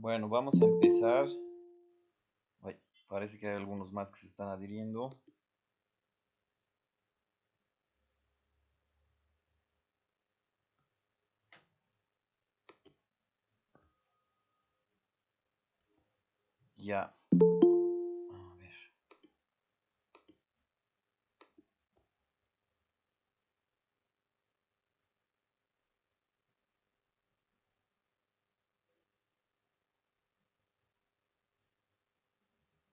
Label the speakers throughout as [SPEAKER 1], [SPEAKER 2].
[SPEAKER 1] Bueno, vamos a empezar. Ay, parece que hay algunos más que se están adhiriendo. Ya. A ver.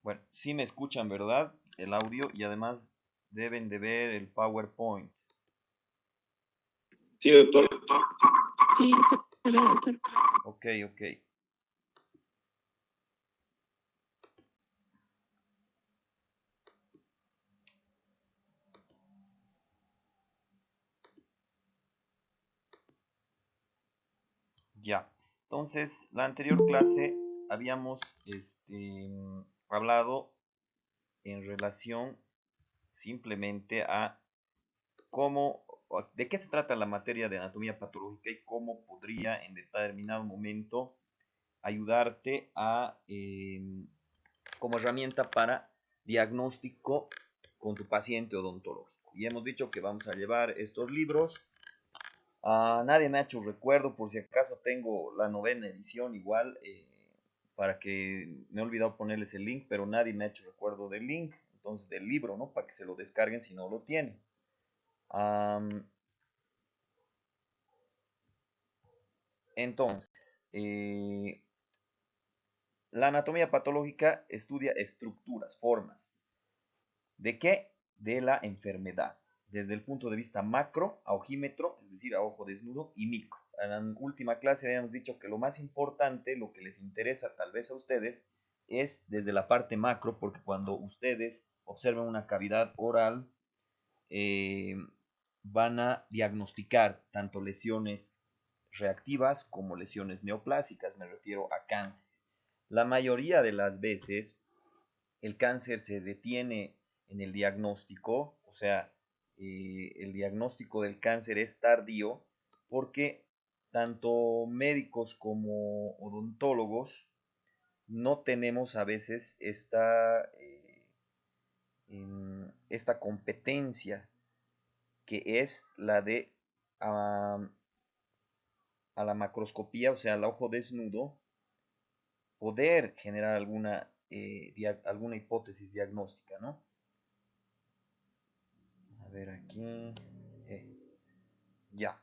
[SPEAKER 1] Bueno, sí me escuchan, ¿verdad? El audio y además deben de ver el PowerPoint.
[SPEAKER 2] Sí, doctor.
[SPEAKER 3] Sí, se ve, doctor.
[SPEAKER 1] Ok, ok. Ya. Entonces, la anterior clase habíamos hablado en relación simplemente a de qué se trata la materia de anatomía patológica y cómo podría en determinado momento ayudarte como herramienta para diagnóstico con tu paciente odontológico. Y hemos dicho que vamos a llevar estos libros. Nadie me ha hecho recuerdo, por si acaso tengo la 9ª edición igual, para que me he olvidado ponerles el link, pero nadie me ha hecho recuerdo del link, entonces del libro, ¿no? Para que se lo descarguen si no lo tienen. Entonces, la anatomía patológica estudia estructuras, formas. ¿De qué? De la enfermedad. Desde el punto de vista macro, a ojímetro, es decir, a ojo desnudo, y micro. En la última clase habíamos dicho que lo más importante, lo que les interesa tal vez a ustedes, es desde la parte macro, porque cuando ustedes observen una cavidad oral, eh, van a diagnosticar tanto lesiones reactivas como lesiones neoplásicas, me refiero a cánceres. La mayoría de las veces el cáncer se detiene en el diagnóstico, o sea, el diagnóstico del cáncer es tardío porque tanto médicos como odontólogos no tenemos a veces esta competencia que es la de a, a la macroscopía, o sea, al ojo desnudo, poder generar alguna hipótesis diagnóstica, ¿no? A ver aquí. eh, ya.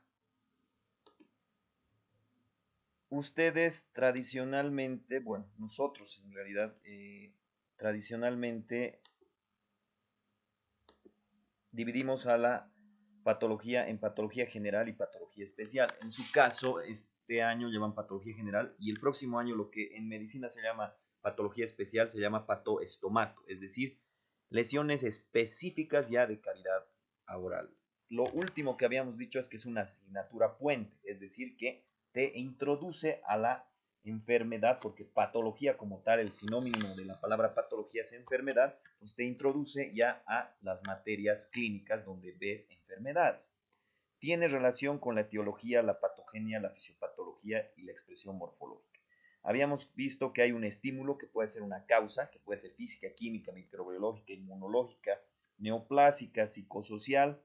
[SPEAKER 1] Ustedes tradicionalmente, bueno, nosotros en realidad, tradicionalmente dividimos a la patología en patología general y patología especial. En su caso, este año llevan patología general y el próximo año lo que en medicina se llama patología especial se llama patoestomato, es decir, lesiones específicas ya de cavidad oral. Lo último que habíamos dicho es que es una asignatura puente, es decir, que te introduce a la enfermedad, porque patología como tal, el sinónimo de la palabra patología es enfermedad, pues te introduce ya a las materias clínicas donde ves enfermedades. Tiene relación con la etiología, la patogenia, la fisiopatología y la expresión morfológica. Habíamos visto que hay un estímulo que puede ser una causa, que puede ser física, química, microbiológica, inmunológica, neoplásica, psicosocial.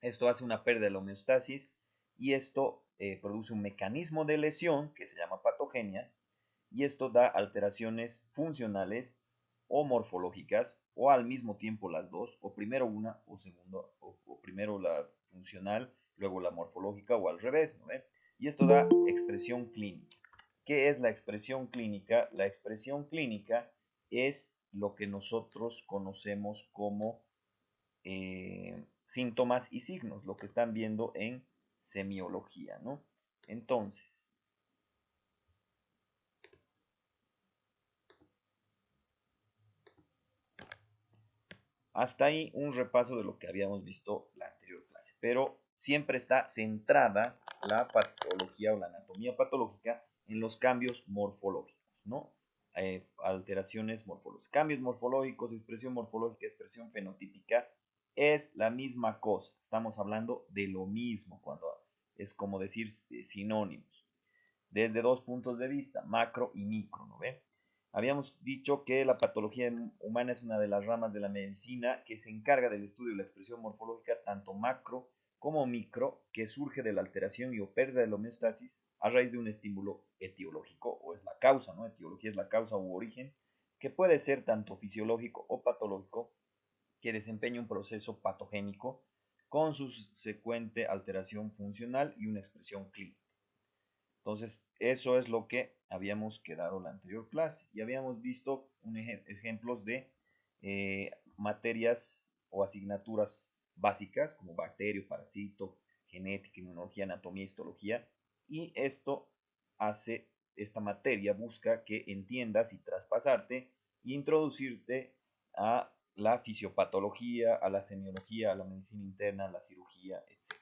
[SPEAKER 1] Esto hace una pérdida de la homeostasis y esto produce un mecanismo de lesión que se llama patogenia y esto da alteraciones funcionales o morfológicas o al mismo tiempo las dos, o primero una o segundo, o primero la funcional, luego la morfológica o al revés, ¿no? Y esto da expresión clínica. ¿Qué es la expresión clínica? La expresión clínica es lo que nosotros conocemos como síntomas y signos, lo que están viendo en semiología, ¿no? Entonces, hasta ahí un repaso de lo que habíamos visto la anterior clase, pero siempre está centrada la patología o la anatomía patológica en los cambios morfológicos, ¿no? Alteraciones morfológicas. Cambios morfológicos, expresión morfológica, expresión fenotípica, es la misma cosa. Estamos hablando de lo mismo cuando es como decir sinónimos. desde dos puntos de vista, macro y micro, ¿no ve? Habíamos dicho que la patología humana es una de las ramas de la medicina que se encarga del estudio de la expresión morfológica tanto macro como micro, que surge de la alteración y o pérdida de la homeostasis a raíz de un estímulo etiológico, o es la causa, ¿no? Etiología es la causa u origen, que puede ser tanto fisiológico o patológico, que desempeña un proceso patogénico con su subsecuente alteración funcional y una expresión clínica. Entonces, eso es lo que habíamos quedado en la anterior clase y habíamos visto ejemplos de materias o asignaturas básicas como bacterio, parasito, genética, inmunología, anatomía, histología, y esta materia busca que entiendas y traspasarte e introducirte a la fisiopatología, a la semiología, a la medicina interna, a la cirugía, etc.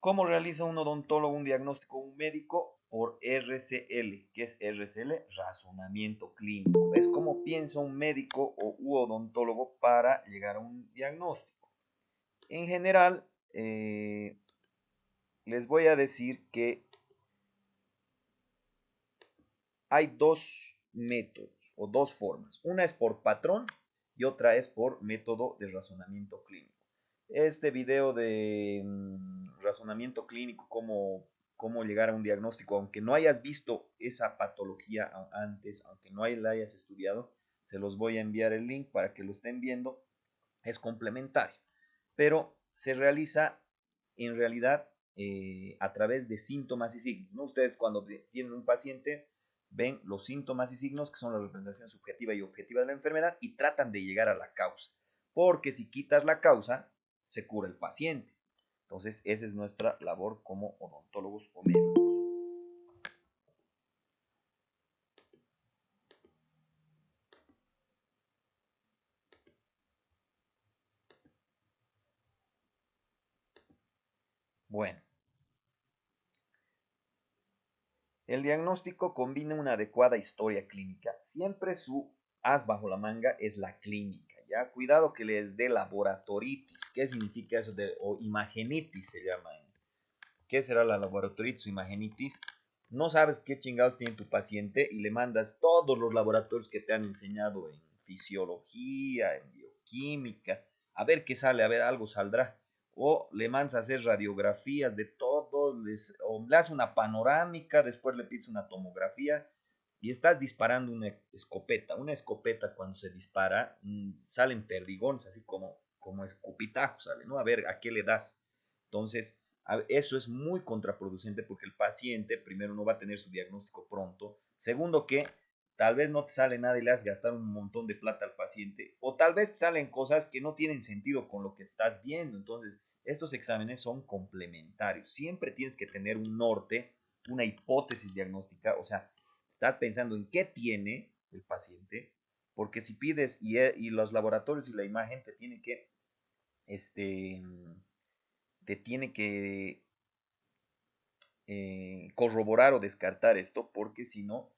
[SPEAKER 1] ¿Cómo realiza un odontólogo un diagnóstico un médico? Por RCL. ¿Qué es RCL? Razonamiento clínico. Es como piensa un médico o odontólogo para llegar a un diagnóstico. En general, les voy a decir que hay dos métodos o dos formas. Una es por patrón y otra es por método de razonamiento clínico. Este video de razonamiento clínico, cómo llegar a un diagnóstico, aunque no hayas visto esa patología antes, aunque no la hayas estudiado, se los voy a enviar el link para que lo estén viendo, es complementario, pero se realiza en realidad a través de síntomas y signos, ¿no? Ustedes cuando tienen un paciente ven los síntomas y signos, que son la representación subjetiva y objetiva de la enfermedad, y tratan de llegar a la causa, porque si quitas la causa, se cura el paciente. Entonces, esa es nuestra labor como odontólogos o médicos. Bueno, el diagnóstico combina una adecuada historia clínica. Siempre su as bajo la manga es la clínica, ¿ya? Cuidado que les dé laboratoritis. ¿Qué significa eso? O imagenitis se llama. ¿Qué será la laboratoritis o imagenitis? No sabes qué chingados tiene tu paciente y le mandas todos los laboratorios que te han enseñado en fisiología, en bioquímica, a ver qué sale, a ver, algo saldrá. O le mandas a hacer radiografías de todo, o le haces una panorámica, después le pides una tomografía y estás disparando una escopeta. Una escopeta cuando se dispara salen perdigones, así como escupitajos, sale, ¿no? A ver, ¿a qué le das? Entonces, eso es muy contraproducente porque el paciente, primero, no va a tener su diagnóstico pronto. Segundo, que tal vez no te sale nada y le has gastado un montón de plata al paciente. O tal vez te salen cosas que no tienen sentido con lo que estás viendo. Entonces, estos exámenes son complementarios. Siempre tienes que tener un norte, una hipótesis diagnóstica. O sea, estar pensando en qué tiene el paciente. Porque si pides y los laboratorios y la imagen te tienen que este, te tiene que corroborar o descartar esto, porque si no,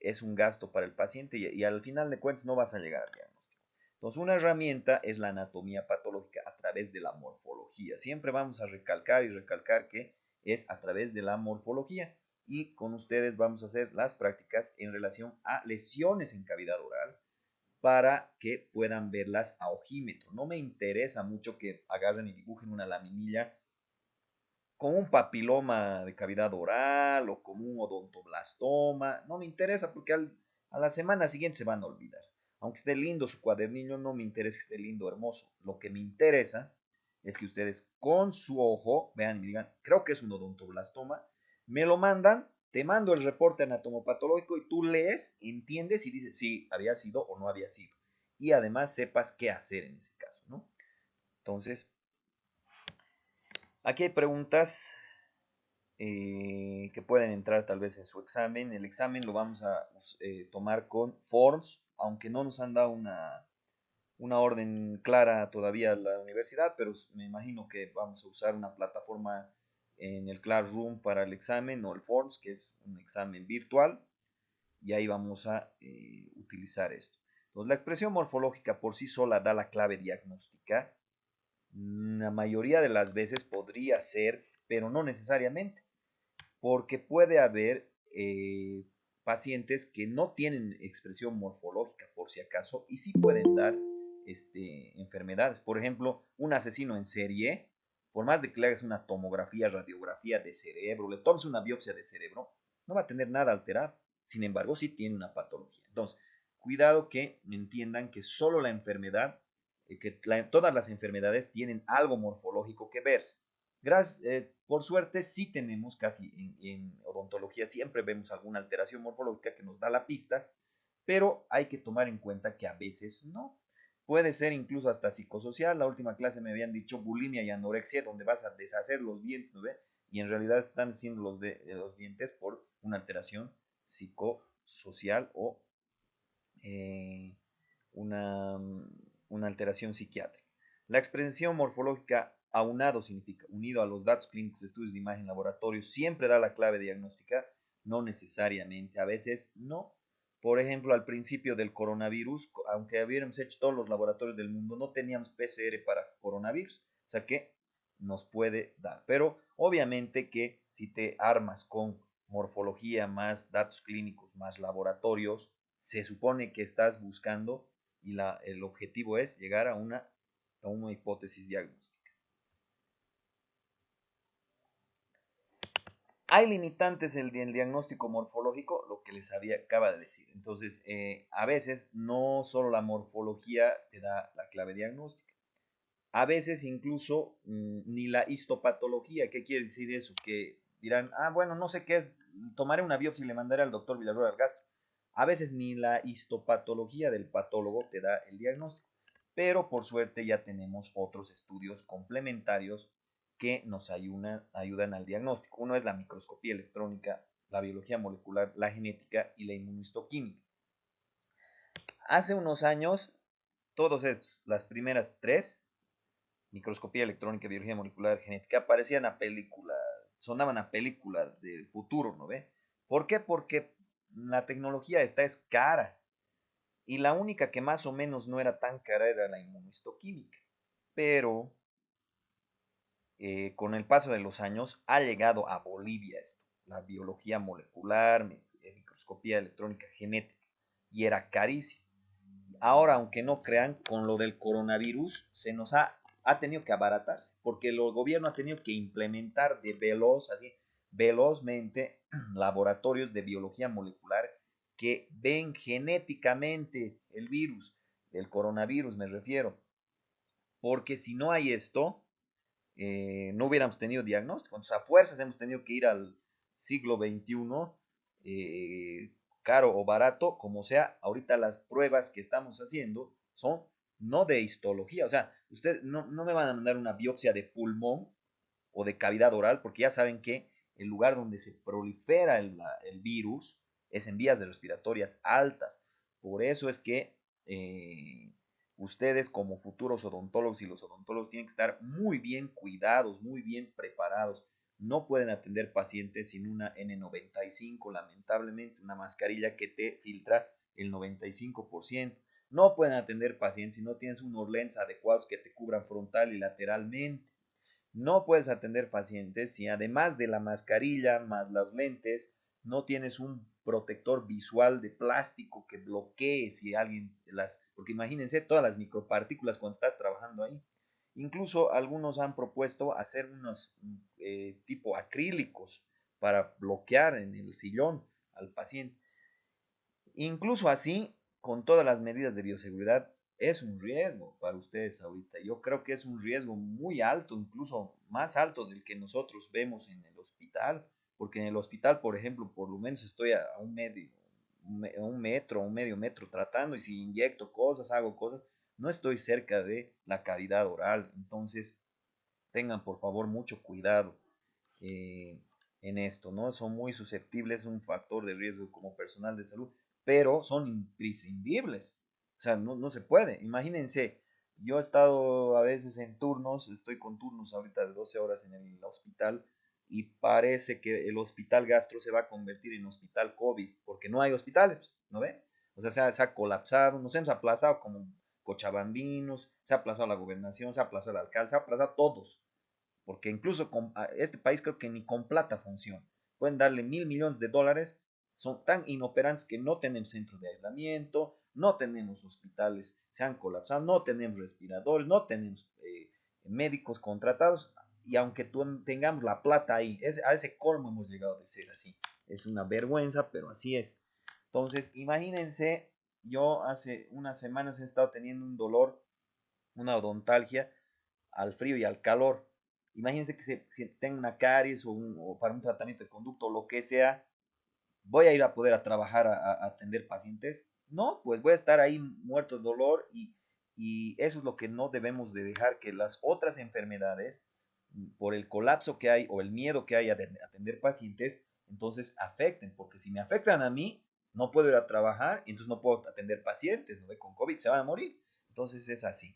[SPEAKER 1] es un gasto para el paciente y al final de cuentas no vas a llegar al diagnóstico. Entonces, una herramienta es la anatomía patológica a través de la morfología. Siempre vamos a recalcar y recalcar que es a través de la morfología. Y con ustedes vamos a hacer las prácticas en relación a lesiones en cavidad oral para que puedan verlas a ojímetro. No me interesa mucho que agarren y dibujen una laminilla con un papiloma de cavidad oral o como un odontoblastoma. No me interesa porque a la semana siguiente se van a olvidar. Aunque esté lindo su cuadernillo, no me interesa que esté lindo, hermoso. Lo que me interesa es que ustedes con su ojo vean y digan, creo que es un odontoblastoma, me lo mandan, te mando el reporte anatomopatológico y tú lees, entiendes y dices si había sido o no había sido. Y además sepas qué hacer en ese caso, ¿no? Entonces, aquí hay preguntas que pueden entrar tal vez en su examen. El examen lo vamos a tomar con forms, aunque no nos han dado una orden clara todavía a la universidad, pero me imagino que vamos a usar una plataforma en el Classroom para el examen o el Forms, que es un examen virtual, y ahí vamos a utilizar esto. Entonces, la expresión morfológica por sí sola da la clave diagnóstica. La mayoría de las veces podría ser, pero no necesariamente. porque puede haber pacientes que no tienen expresión morfológica, por si acaso, y sí pueden dar enfermedades. Por ejemplo, un asesino en serie, por más de que le hagas una tomografía, radiografía de cerebro, le tomes una biopsia de cerebro, no va a tener nada alterado. Sin embargo, sí tiene una patología. Entonces, cuidado que entiendan que solo la enfermedad, todas las enfermedades tienen algo morfológico que verse. Por suerte, sí tenemos casi en odontología, siempre vemos alguna alteración morfológica que nos da la pista, pero hay que tomar en cuenta que a veces no. Puede ser incluso hasta psicosocial. La última clase me habían dicho bulimia y anorexia, donde vas a deshacer los dientes, ¿no ve? Y en realidad están haciendo los dientes por una alteración psicosocial o eh, una, una alteración psiquiátrica. La expresión morfológica aunado significa unido a los datos clínicos de estudios de imagen laboratorio siempre da la clave diagnóstica, no necesariamente, a veces no. Por ejemplo, al principio del coronavirus, aunque hubiéramos hecho todos los laboratorios del mundo, no teníamos PCR para coronavirus, o sea que nos puede dar. Pero obviamente que si te armas con morfología más datos clínicos más laboratorios, se supone que estás buscando y el objetivo es llegar a una hipótesis diagnóstica. Hay limitantes en el diagnóstico morfológico, lo que les acaba de decir. Entonces, a veces no solo la morfología te da la clave diagnóstica. A veces incluso ni la histopatología. ¿Qué quiere decir eso? Que dirán, bueno, no sé qué es, tomaré una biopsia y le mandaré al doctor Villarroel al gastro. A veces ni la histopatología del patólogo te da el diagnóstico, pero por suerte ya tenemos otros estudios complementarios que nos ayudan al diagnóstico. Uno es la microscopía electrónica, la biología molecular, la genética y la inmunistoquímica. Hace unos años, todos estos, las primeras tres, microscopía electrónica, biología molecular, genética, parecían a película, sonaban a película del futuro, ¿no ve? ¿Por qué? Porque la tecnología es cara. Y la única que más o menos no era tan cara era la inmunistoquímica. Pero con el paso de los años ha llegado a Bolivia esto, la biología molecular, microscopía electrónica genética, y era carísimo. Ahora, aunque no crean, con lo del coronavirus se nos ha tenido que abaratarse, porque el gobierno ha tenido que implementar velozmente laboratorios de biología molecular que ven genéticamente el virus, el coronavirus me refiero, porque si no hay esto, no hubiéramos tenido diagnóstico. Entonces, a fuerzas hemos tenido que ir al siglo XXI, caro o barato, como sea. Ahorita las pruebas que estamos haciendo son no de histología. O sea, ustedes no me van a mandar una biopsia de pulmón o de cavidad oral, porque ya saben que el lugar donde se prolifera el virus es en vías respiratorias altas. Por eso es que ustedes como futuros odontólogos y los odontólogos tienen que estar muy bien cuidados, muy bien preparados. No pueden atender pacientes sin una N95, lamentablemente, una mascarilla que te filtra el 95%. No pueden atender pacientes si no tienes unos lentes adecuados que te cubran frontal y lateralmente. No puedes atender pacientes si además de la mascarilla más las lentes no tienes un protector visual de plástico que bloquee si alguien porque imagínense todas las micropartículas cuando estás trabajando ahí. Incluso algunos han propuesto hacer unos tipo acrílicos para bloquear en el sillón al paciente. Incluso así, con todas las medidas de bioseguridad, es un riesgo para ustedes ahorita. Yo creo que es un riesgo muy alto, incluso más alto del que nosotros vemos en el hospital, porque en el hospital, por ejemplo, por lo menos estoy a un metro, un medio metro tratando y si inyecto cosas, hago cosas, no estoy cerca de la cavidad oral. Entonces, tengan por favor mucho cuidado eh, en esto, ¿no? Son muy susceptibles, un factor de riesgo como personal de salud, pero son imprescindibles. O sea, no se puede. Imagínense, yo he estado a veces en turnos, estoy con turnos ahorita de 12 horas en el hospital y parece que el hospital gastro se va a convertir en hospital COVID, porque no hay hospitales, ¿no ve? O sea, se ha colapsado, nos hemos aplazado como cochabambinos, se ha aplazado la gobernación, se ha aplazado el alcalde, se ha aplazado todos porque incluso este país creo que ni con plata funciona. pueden darle $1.000 millones, son tan inoperantes que no tenemos centros de aislamiento, no tenemos hospitales, se han colapsado, no tenemos respiradores, no tenemos médicos contratados, y aunque tengamos la plata ahí, a ese colmo hemos llegado de ser así. Es una vergüenza, pero así es. Entonces, imagínense, yo hace unas semanas he estado teniendo un dolor, una odontalgia, al frío y al calor. Imagínense que si tengo una caries o para un tratamiento de conducto o lo que sea, voy a ir a poder a trabajar a atender pacientes. No, pues voy a estar ahí muerto de dolor, y eso es lo que no debemos de dejar, que las otras enfermedades, por el colapso que hay o el miedo que hay a atender pacientes, entonces afecten, porque si me afectan a mí, no puedo ir a trabajar y entonces no puedo atender pacientes, ¿no? Con COVID se van a morir. Entonces es así.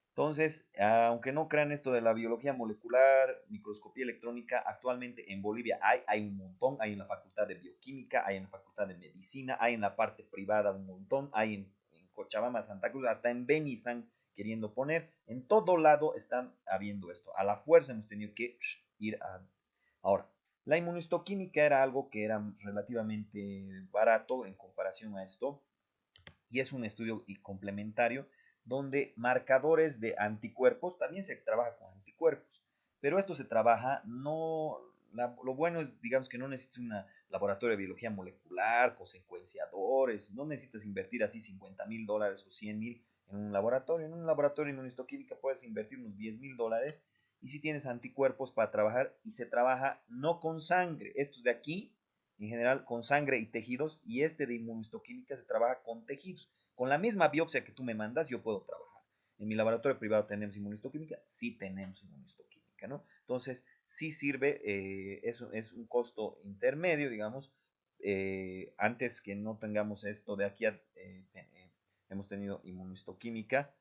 [SPEAKER 1] Entonces, aunque no crean esto de la biología molecular, microscopía electrónica, actualmente en Bolivia hay un montón, hay en la Facultad de Bioquímica, hay en la Facultad de Medicina, hay en la parte privada un montón, hay en Cochabamba, Santa Cruz, hasta en Beni están queriendo poner, en todo lado están habiendo esto. A la fuerza hemos tenido que ir a... Ahora, la inmunistoquímica era algo que era relativamente barato en comparación a esto, y es un estudio complementario donde marcadores de anticuerpos, también se trabaja con anticuerpos, pero esto se trabaja, no, lo bueno es, digamos, que no necesitas un laboratorio de biología molecular, con secuenciadores, no necesitas invertir así $50.000 o 100.000 en un laboratorio de inmunistoquímica puedes invertir unos $10.000, y si tienes anticuerpos para trabajar, y se trabaja no con sangre, estos de aquí en general con sangre y tejidos, y este de inmunistoquímica se trabaja con tejidos. Con la misma biopsia que tú me mandas, yo puedo trabajar. En mi laboratorio privado tenemos inmunistoquímica, sí tenemos inmunistoquímica, ¿no? Entonces, sí sirve, eso es un costo intermedio, digamos, antes que no tengamos esto de aquí, hemos tenido inmunistoquímica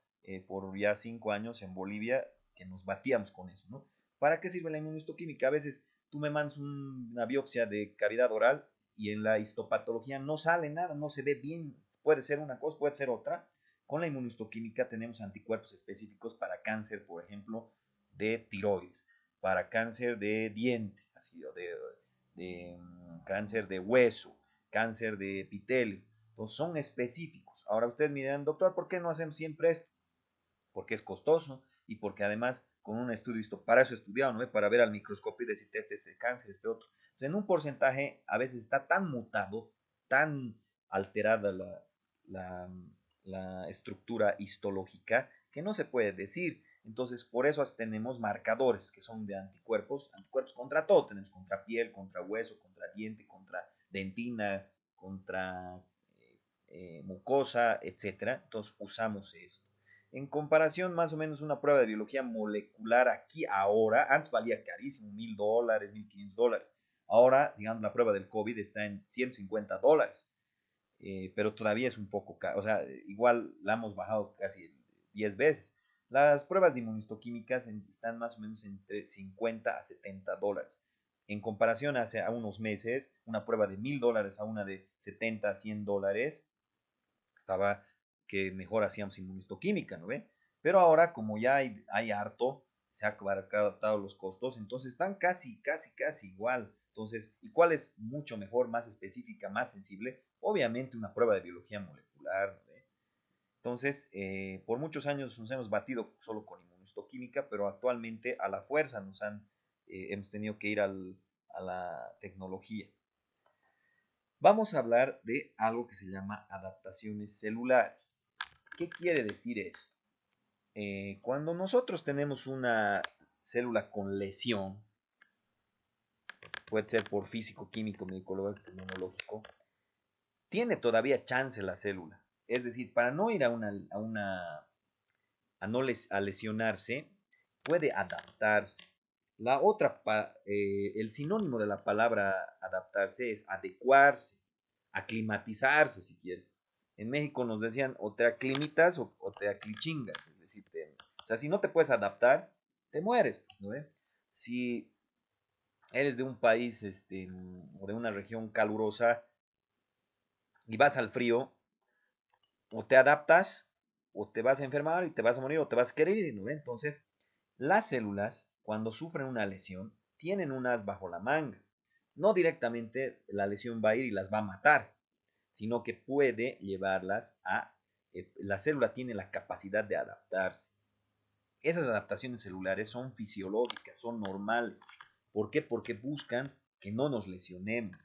[SPEAKER 1] por ya 5 años en Bolivia, que nos batíamos con eso, ¿no? ¿Para qué sirve la inmunistoquímica? A veces tú me mandas una biopsia de cavidad oral y en la histopatología no sale nada, no se ve bien, puede ser una cosa, puede ser otra. Con la inmunistoquímica tenemos anticuerpos específicos para cáncer, por ejemplo, de tiroides, para cáncer de diente, así, de cáncer de hueso, cáncer de epitelio. Entonces son específicos. Ahora ustedes miran, doctor, ¿por qué no hacemos siempre esto? Porque es costoso y porque además con un estudio, para eso estudiado, ¿no? Para ver al microscopio y decirte este cáncer, este otro. Entonces, en un porcentaje a veces está tan mutado, tan alterada la, la estructura histológica que no se puede decir. Entonces, por eso tenemos marcadores que son de anticuerpos, anticuerpos contra todo, tenemos contra piel, contra hueso, contra diente, contra dentina, contra mucosa, etcétera. Entonces, usamos esto. En comparación, más o menos una prueba de biología molecular aquí ahora, antes valía carísimo, $1.000, $1.500. Ahora, digamos, la prueba del COVID está en $150, pero todavía es un poco caro. O sea, igual la hemos bajado casi 10 veces. Las pruebas de inmunistoquímicas están más o menos entre $50 a $70. En comparación, hace unos meses, una prueba de $1.000 a una de 70 a $100 estaba que mejor hacíamos inmunistoquímica, ¿no ve? Pero ahora, como ya hay harto, se han adaptado los costos, entonces están casi igual. Entonces, ¿y cuál es mucho mejor, más específica, más sensible? Obviamente una prueba de biología molecular, ¿no ve? Entonces, por muchos años nos hemos batido solo con inmunistoquímica, pero actualmente a la fuerza hemos tenido que ir a la tecnología. Vamos a hablar de algo que se llama adaptaciones celulares. ¿Qué quiere decir eso? Cuando nosotros tenemos una célula con lesión, puede ser por físico, químico, medicológico, inmunológico, tiene todavía chance la célula. Es decir, para no ir a lesionarse, puede adaptarse. El sinónimo de la palabra adaptarse es adecuarse, aclimatizarse, si quieres. En México nos decían o te aclimitas o te aclichingas, es decir, o sea, si no te puedes adaptar, te mueres, pues, ¿no? Si eres de un país o de una región calurosa y vas al frío, o te adaptas, o te vas a enfermar y te vas a morir, o te vas a querer ir, ¿no? Entonces, las células, cuando sufren una lesión, tienen un as bajo la manga. No directamente la lesión va a ir y las va a matar, sino que puede llevarlas a... la célula tiene la capacidad de adaptarse. Esas adaptaciones celulares son fisiológicas, son normales. ¿Por qué? Porque buscan que no nos lesionemos.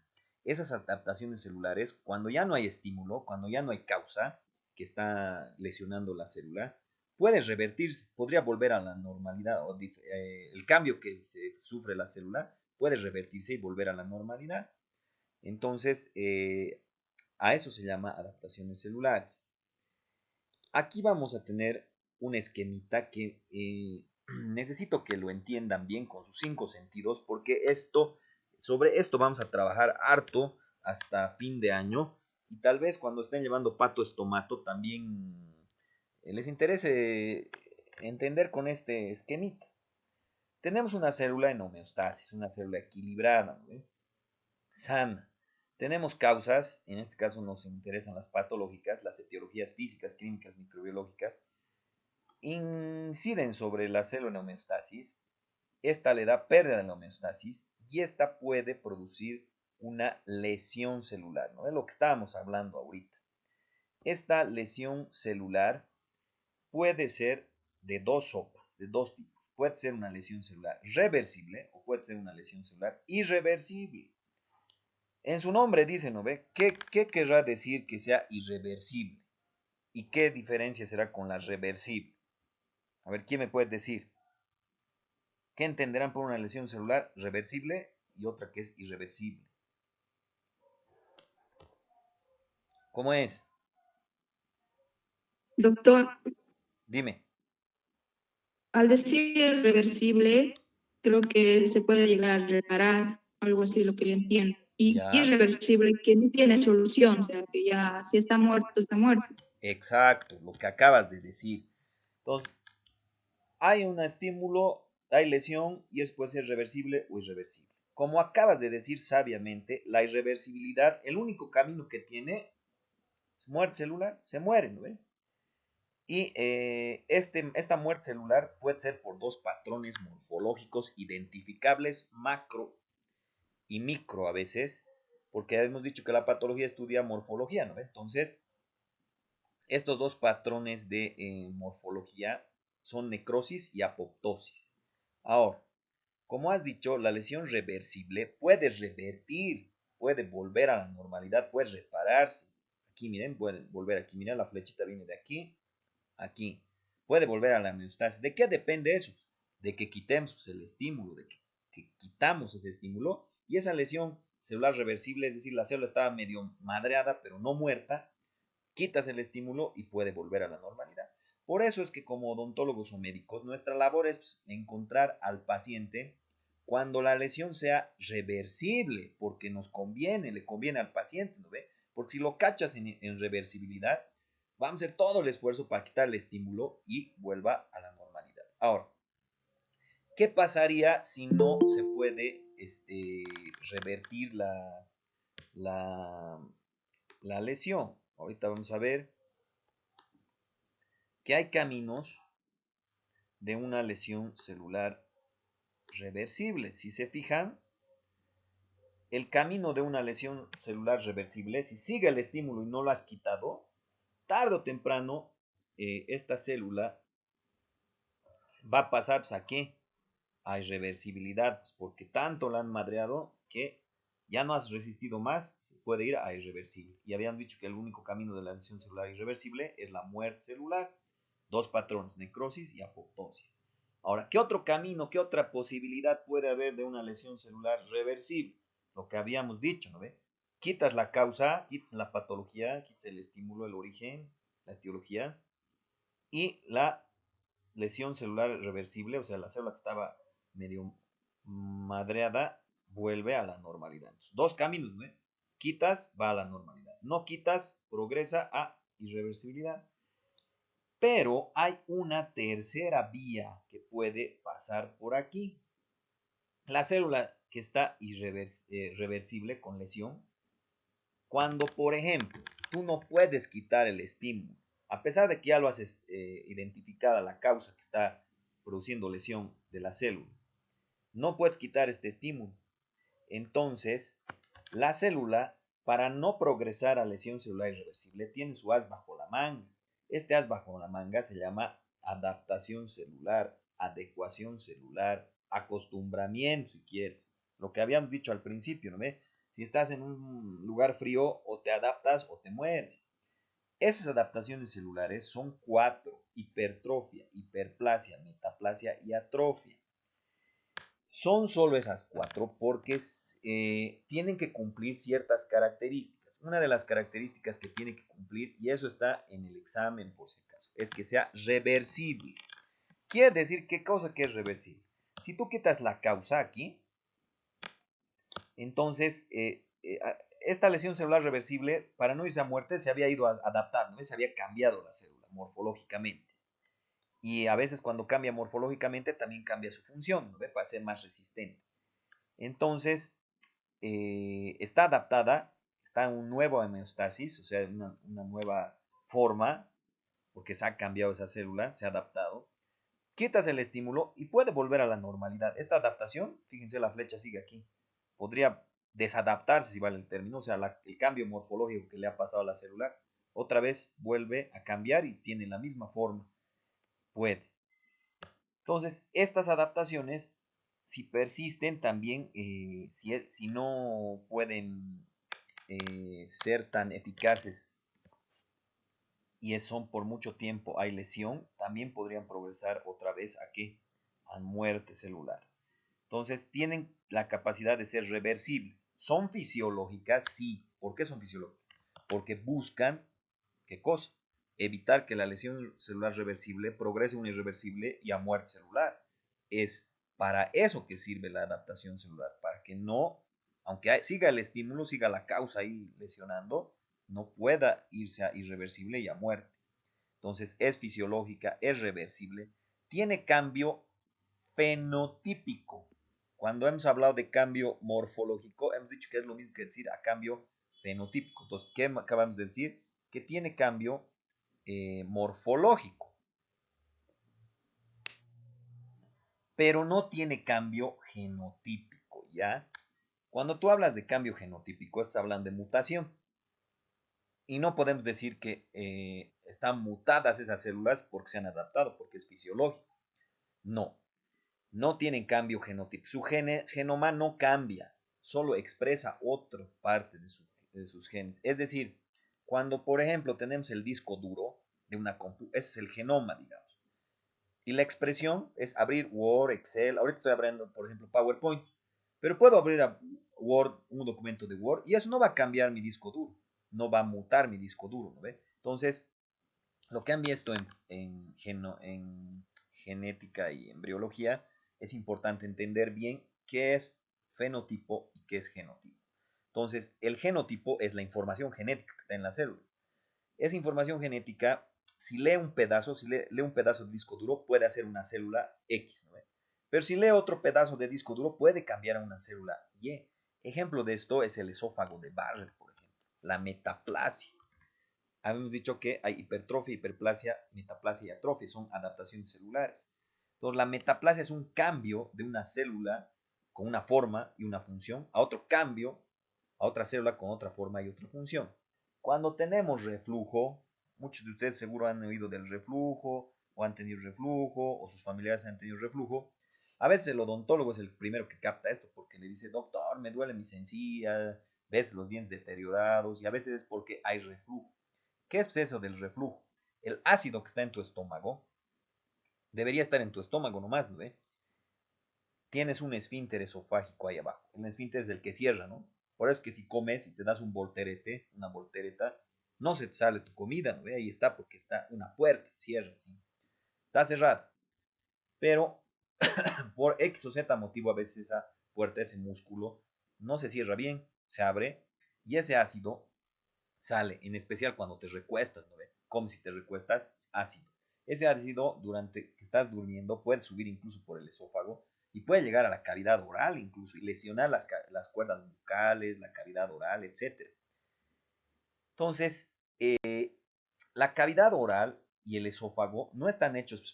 [SPEAKER 1] Esas adaptaciones celulares, cuando ya no hay estímulo, cuando ya no hay causa que está lesionando la célula, puede revertirse, podría volver a la normalidad. El cambio que sufre la célula puede revertirse y volver a la normalidad. Entonces, a eso se llama adaptaciones celulares. Aquí vamos a tener un esquemita que necesito que lo entiendan bien con sus 5 sentidos, porque sobre esto vamos a trabajar harto hasta fin de año, y tal vez cuando estén llevando pato estomato también les interese entender con este esquemita. Tenemos una célula en homeostasis, una célula equilibrada, ¿no? Sana. Tenemos causas, en este caso nos interesan las patológicas, las etiologías físicas, clínicas, microbiológicas, inciden sobre la célula en homeostasis. Esta le da pérdida de la homeostasis y esta puede producir una lesión celular, ¿no? Es lo que estábamos hablando ahorita. Esta lesión celular puede ser de dos sopas, de dos tipos. Puede ser una lesión celular reversible o puede ser una lesión celular irreversible. En su nombre dice, ¿no ve? ¿Qué querrá decir que sea irreversible? ¿Y qué diferencia será con la reversible? A ver, ¿quién me puede decir? ¿Qué entenderán por una lesión celular reversible y otra que es irreversible? ¿Cómo es?
[SPEAKER 3] Doctor,
[SPEAKER 1] Dime.
[SPEAKER 3] al decir reversible, creo que se puede llegar a reparar, algo así lo que yo entiendo. Y
[SPEAKER 1] Ya.
[SPEAKER 3] irreversible, que no tiene solución, o sea, que ya si está muerto, está muerto.
[SPEAKER 1] Exacto, lo que acabas de decir. Entonces, hay un estímulo, hay lesión y después es reversible o irreversible. Como acabas de decir sabiamente, la irreversibilidad, el único camino que tiene es muerte celular, se muere, ¿no ven? Y esta muerte celular puede ser por dos patrones morfológicos identificables, macro y micro a veces, porque hemos dicho que la patología estudia morfología, ¿no? Entonces, estos dos patrones de morfología son necrosis y apoptosis. Ahora, como has dicho, la lesión reversible puede revertir, puede volver a la normalidad, puede repararse. Aquí miren, puede volver aquí, miren, la flechita viene de aquí aquí. Puede volver a la homeostasis. ¿De qué depende eso? De que quitemos pues, el estímulo, que quitamos ese estímulo y esa lesión celular reversible, es decir, la célula estaba medio madreada pero no muerta, quitas el estímulo y puede volver a la normalidad. Por eso es que como odontólogos o médicos, nuestra labor es pues, encontrar al paciente cuando la lesión sea reversible, porque nos conviene, le conviene al paciente, ¿no ve? Porque si lo cachas en reversibilidad, vamos a hacer todo el esfuerzo para quitar el estímulo y vuelva a la normalidad. Ahora, ¿qué pasaría si no se puede revertir la, la lesión? Ahorita vamos a ver que hay caminos de una lesión celular reversible. Si se fijan, el camino de una lesión celular reversible, si sigue el estímulo y no lo has quitado, tarde o temprano esta célula va a pasar pues, ¿a qué? A irreversibilidad, pues, porque tanto la han madreado que ya no has resistido más, se puede ir a irreversible. Y habían dicho que el único camino de la lesión celular irreversible es la muerte celular. Dos patrones, necrosis y apoptosis. Ahora, ¿qué otro camino, qué otra posibilidad puede haber de una lesión celular reversible? Lo que habíamos dicho, ¿no ve? Quitas la causa, quitas la patología, quitas el estímulo, el origen, la etiología, y la lesión celular reversible, o sea, la célula que estaba medio madreada, vuelve a la normalidad. Entonces, dos caminos, ¿no? Quitas, va a la normalidad. No quitas, progresa a irreversibilidad. Pero hay una tercera vía que puede pasar por aquí. La célula que está irreversible con lesión, cuando por ejemplo tú no puedes quitar el estímulo, a pesar de que ya lo has identificada la causa que está produciendo lesión de la célula, no puedes quitar este estímulo. Entonces, la célula, para no progresar a lesión celular irreversible, tiene su as bajo la manga. Este as bajo la manga se llama adaptación celular, adecuación celular, acostumbramiento, si quieres. Lo que habíamos dicho al principio, ¿no ve? Si estás en un lugar frío, o te adaptas o te mueres. Esas adaptaciones celulares son cuatro: hipertrofia, hiperplasia, metaplasia y atrofia. Son solo esas cuatro porque tienen que cumplir ciertas características. Una de las características que tiene que cumplir, y eso está en el examen por si acaso, es que sea reversible. Quiere decir, ¿qué cosa que es reversible? Si tú quitas la causa aquí, entonces esta lesión celular reversible, para no irse a muerte, se había ido adaptando, se había cambiado la célula morfológicamente. Y a veces cuando cambia morfológicamente también cambia su función, ¿no? Para ser más resistente. Entonces, está adaptada, está en un nuevo homeostasis, o sea, una nueva forma, porque se ha cambiado esa célula, se ha adaptado. Quitas el estímulo y puede volver a la normalidad. Esta adaptación, fíjense, la flecha sigue aquí, podría desadaptarse, si vale el término, o sea, el cambio morfológico que le ha pasado a la célula, otra vez vuelve a cambiar y tiene la misma forma. Puede. Entonces, estas adaptaciones, si persisten también, si no pueden ser tan eficaces y son por mucho tiempo, hay lesión, también podrían progresar otra vez a qué? A muerte celular. Entonces, tienen la capacidad de ser reversibles. ¿Son fisiológicas? Sí. ¿Por qué son fisiológicas? Porque buscan, ¿qué cosa? Evitar que la lesión celular reversible progrese a una irreversible y a muerte celular. Es para eso que sirve la adaptación celular, para que no, aunque siga el estímulo, siga la causa ahí lesionando, no pueda irse a irreversible y a muerte. Entonces es fisiológica, es reversible, tiene cambio fenotípico. Cuando hemos hablado de cambio morfológico, hemos dicho que es lo mismo que decir a cambio fenotípico. Entonces, ¿qué acabamos de decir? Que tiene cambio morfológico, pero no tiene cambio genotípico, ¿ya? Cuando tú hablas de cambio genotípico, estás hablando de mutación. Y no podemos decir que están mutadas esas células porque se han adaptado, porque es fisiológico. No, no tienen cambio genotípico. Su genoma no cambia, solo expresa otra parte de sus genes. Es decir, cuando por ejemplo tenemos el disco duro de una compu, ese es el genoma, digamos. Y la expresión es abrir Word, Excel. Ahorita estoy abriendo, por ejemplo, PowerPoint. Pero puedo abrir a Word, un documento de Word, y eso no va a cambiar mi disco duro. No va a mutar mi disco duro, ¿no ve? Entonces, lo que han visto en genética y embriología, es importante entender bien qué es fenotipo y qué es genotipo. Entonces, el genotipo es la información genética que está en la célula. Esa información genética, si lee un pedazo, lee un pedazo de disco duro, puede hacer una célula X, ¿no? Pero si lee otro pedazo de disco duro, puede cambiar a una célula Y. Ejemplo de esto es el esófago de Barrett, por ejemplo, la metaplasia. Habíamos dicho que hay hipertrofia, hiperplasia, metaplasia y atrofia, son adaptaciones celulares. Entonces, la metaplasia es un cambio de una célula con una forma y una función a otro cambio, a otra célula con otra forma y otra función. Cuando tenemos reflujo, muchos de ustedes seguro han oído del reflujo, o han tenido reflujo, o sus familiares han tenido reflujo. A veces el odontólogo es el primero que capta esto, porque le dice, doctor, me duele mis encías, ves los dientes deteriorados, y a veces es porque hay reflujo. ¿Qué es eso del reflujo? El ácido que está en tu estómago debería estar en tu estómago nomás, ¿no? Tienes un esfínter esofágico ahí abajo. El esfínter es el que cierra, ¿no? Por eso es que si comes y te das un volterete, una voltereta, no se te sale tu comida, ¿no? Ahí está, porque está una puerta, cierra, ¿sí? Está cerrada. Pero por X o Z motivo a veces esa puerta, ese músculo, no se cierra bien, se abre y ese ácido sale, en especial cuando te recuestas, ¿no? Como si te recuestas, ácido. Ese ácido, durante que estás durmiendo, puede subir incluso por el esófago y puede llegar a la cavidad oral incluso y lesionar las cuerdas bucales, la cavidad oral, etc. Entonces, la cavidad oral y el esófago no están hechos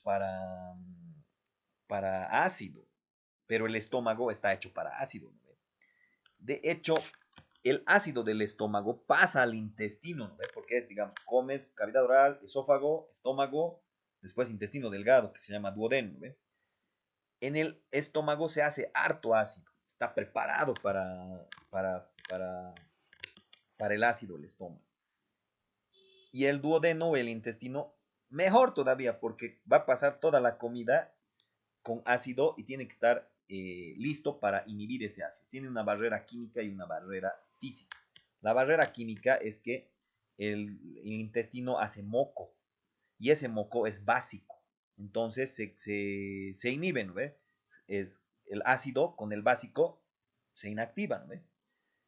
[SPEAKER 1] para ácido, pero el estómago está hecho para ácido, ¿no? De hecho, el ácido del estómago pasa al intestino, ¿no? Porque es, digamos, comes, cavidad oral, esófago, estómago, después intestino delgado, que se llama duodeno, ¿no? En el estómago se hace harto ácido, está preparado para el ácido el estómago. Y el duodeno, el intestino, mejor todavía, porque va a pasar toda la comida con ácido y tiene que estar listo para inhibir ese ácido. Tiene una barrera química y una barrera física. La barrera química es que el intestino hace moco y ese moco es básico. Entonces se inhiben, ¿no? Es el ácido con el básico se inactivan, ¿no?